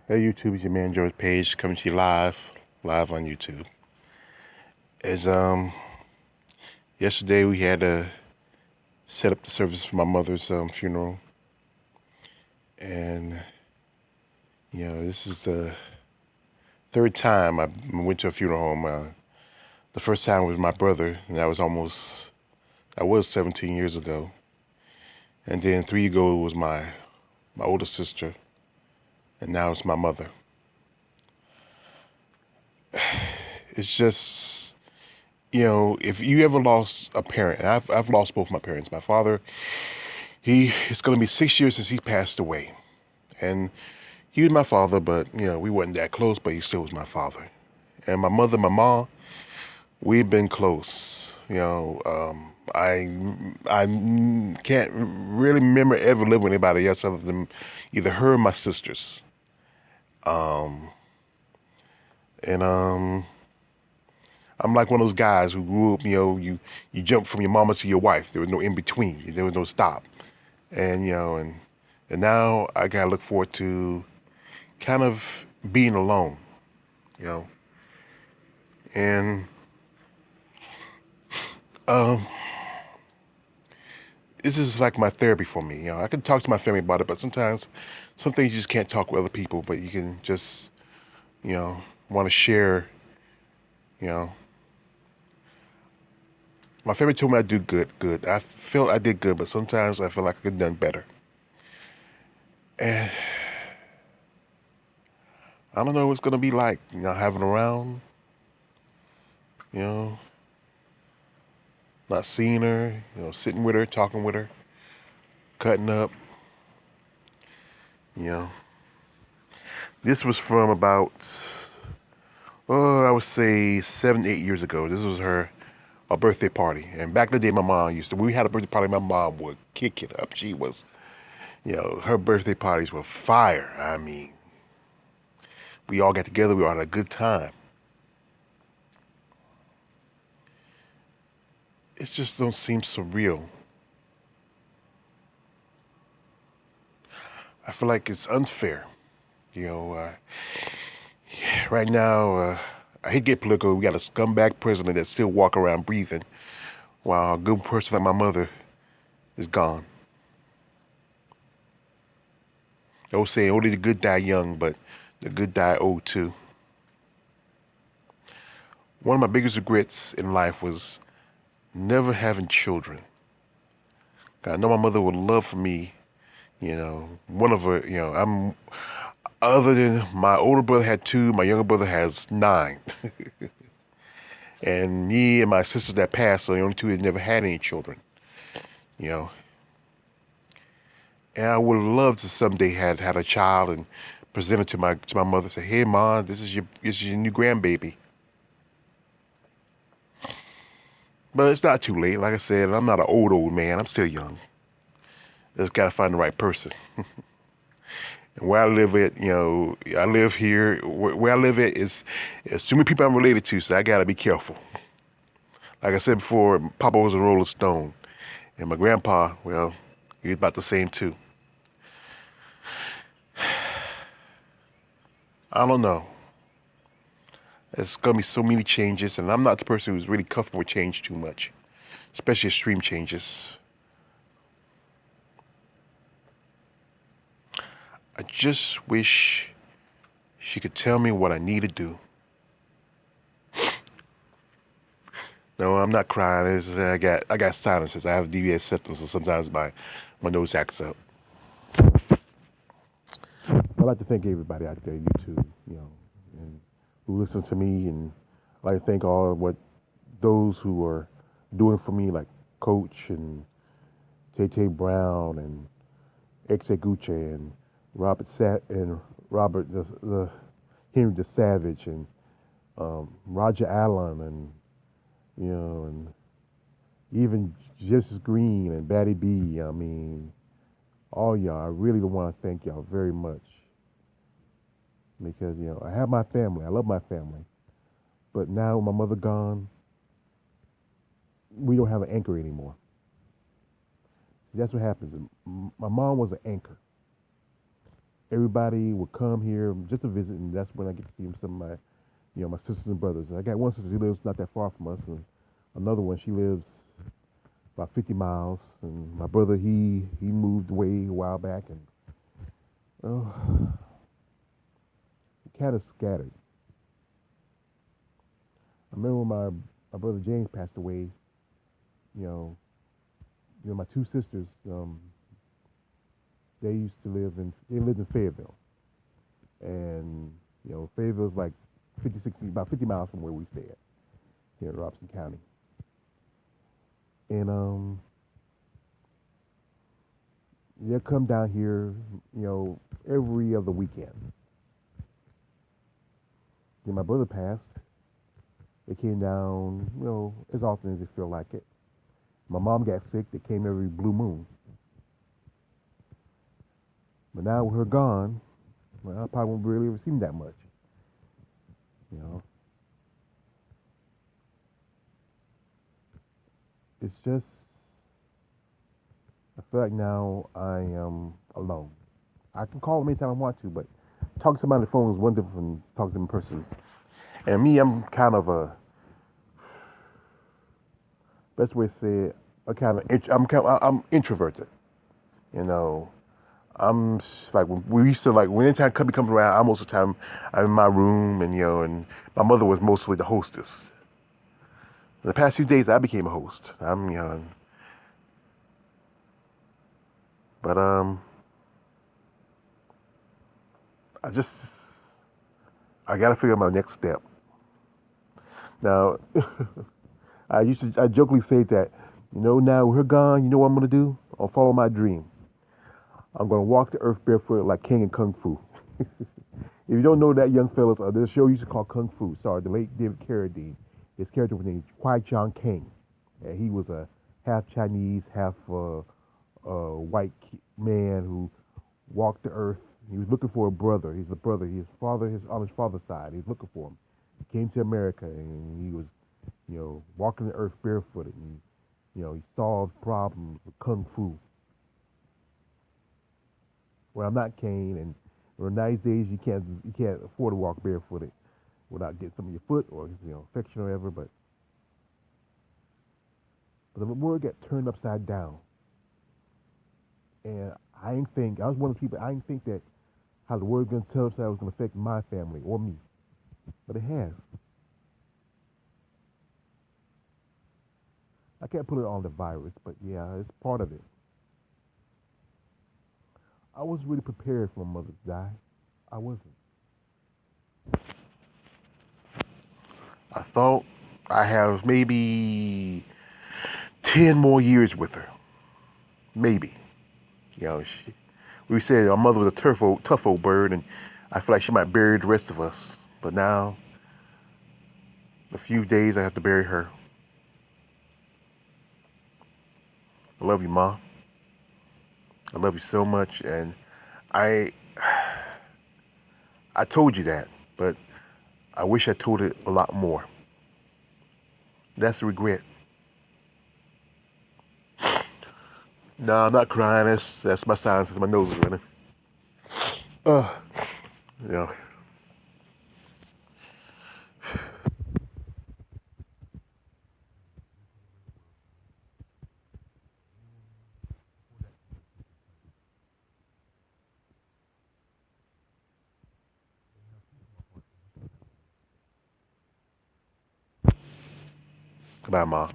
Hey YouTube, it's your man George Page coming to you live on YouTube. As yesterday we had to set up the service for my mother's funeral, and this is the third time I went to a funeral home. The first time was my brother, and that was 17 years ago, and then 3 years ago was my older sister, and now it's my mother. It's just if you ever lost a parent, and I've lost both my parents. My father, it's going to be 6 years since he passed away, and he was my father, but we wasn't that close, but he still was my father. And my mother, my mom, we've been close. I can't really remember ever living with anybody else other than either her or my sisters. Um, and I'm like one of those guys who grew up. You jump from your mama to your wife. There was no in between. There was no stop. And now I gotta look forward to kind of being alone. You know, and um, this is like my therapy for me. I can talk to my family about it, but sometimes some things you just can't talk with other people, but you can just, you know, want to share. You know, my family told me I do good. I feel I did good, but sometimes I feel like I could have done better. And I don't know what it's gonna be like, having around, you know, not seeing her, sitting with her, talking with her, cutting up, you know. This was from about, I would say 7, 8 years ago. This was her a birthday party. And back in the day, my mom we had a birthday party, my mom would kick it up. She was, her birthday parties were fire. I mean, we all got together, we all had a good time. It just don't seem so real. I feel like it's unfair. You know, right now, I hate to get political. We got a scumbag president that still walk around breathing, while a good person like my mother is gone. They always say only the good die young, but the good die old too. One of my biggest regrets in life was never having children. I know my mother would love for me, one of her, I'm other than my older brother had two, my younger brother has nine. And me and my sisters that passed are the only two that never had any children, you know. And I would love to someday had a child and present it to my mother, say, "Hey, mom, this is your new grandbaby." But it's not too late. Like I said, I'm not an old man. I'm still young. Just gotta find the right person. And where I live at, I live here. Where I live at is too many people I'm related to, so I gotta be careful. Like I said before, Papa was a Rolling Stone, and my grandpa, well, he's about the same too. I don't know. There's gonna be so many changes, and I'm not the person who's really comfortable with change too much, especially extreme changes. I just wish she could tell me what I need to do. No, I'm not crying. I got sinuses. I have DVS symptoms, so sometimes my nose acts up. I'd like to thank everybody out there, YouTube, and who listen to me, and I'd like to thank all what those who are doing for me, like Coach and Tay Tay Brown and Exe Gucci and Robert the Henry the Savage and Roger Allen and and even Justice Green and Batty B. I mean, all y'all. I really want to thank y'all very much because I have my family. I love my family, but now with my mother gone, we don't have an anchor anymore. See, that's what happens. My mom was an anchor. Everybody would come here just to visit, and that's when I get to see some of my, my sisters and brothers. I got one sister who lives not that far from us, and another one she lives about 50 miles. And my brother he moved away a while back, and oh, kind of scattered. I remember when my brother James passed away. You know, my two sisters, they lived in Fayetteville, and Fayetteville's like 50, 60, about 50 miles from where we stay at here in Robson County. And they'll come down here, every other weekend. Then my brother passed. They came down, as often as they feel like it. My mom got sick. They came every blue moon. But now with her gone, well, I probably won't really ever see them that much. You know, it's just I feel like now I am alone. I can call them anytime I want to, but talking to somebody on the phone is one different from talking to them in person. And me, I'm kind of a best way to say it. I'm introverted. You know, like when we used to like when anytime company comes around, I most of the time I'm in my room and and my mother was mostly the hostess. The past few days I became a host. I'm young, but I just I gotta figure out my next step. Now I jokingly say that, now with her gone, you know what I'm gonna do? I'll follow my dream. I'm gonna walk the earth barefoot like King in Kung Fu. If you don't know that, young fellas, there's a show used to call Kung Fu. Sorry, the late David Carradine. His character was named Kwai Chang King. And he was a half Chinese, half white man who walked the earth. He was looking for a brother. He's a brother. His father, on his father's side, he's looking for him. He came to America and he was, walking the earth barefooted. And he solved problems with kung fu. Well, I'm not Kane, and nowadays you can't afford to walk barefooted without getting some of your foot or infection or whatever. But the world got turned upside down, and I was one of the people I didn't think that how the world gonna tell us that was gonna affect my family or me, but it has. I can't put it on the virus, but yeah, it's part of it. I wasn't really prepared for my mother to die. I wasn't. I thought I have maybe 10 more years with her, maybe. We said our mother was a tough old bird, and I feel like she might bury the rest of us. But now, a few days, I have to bury her. I love you, Ma. I love you so much, and I, I told you that, but I wish I told it a lot more. That's a regret. No, I'm not crying. That's my sign since my nose is running. Uh, you know, Goodbye, Ma.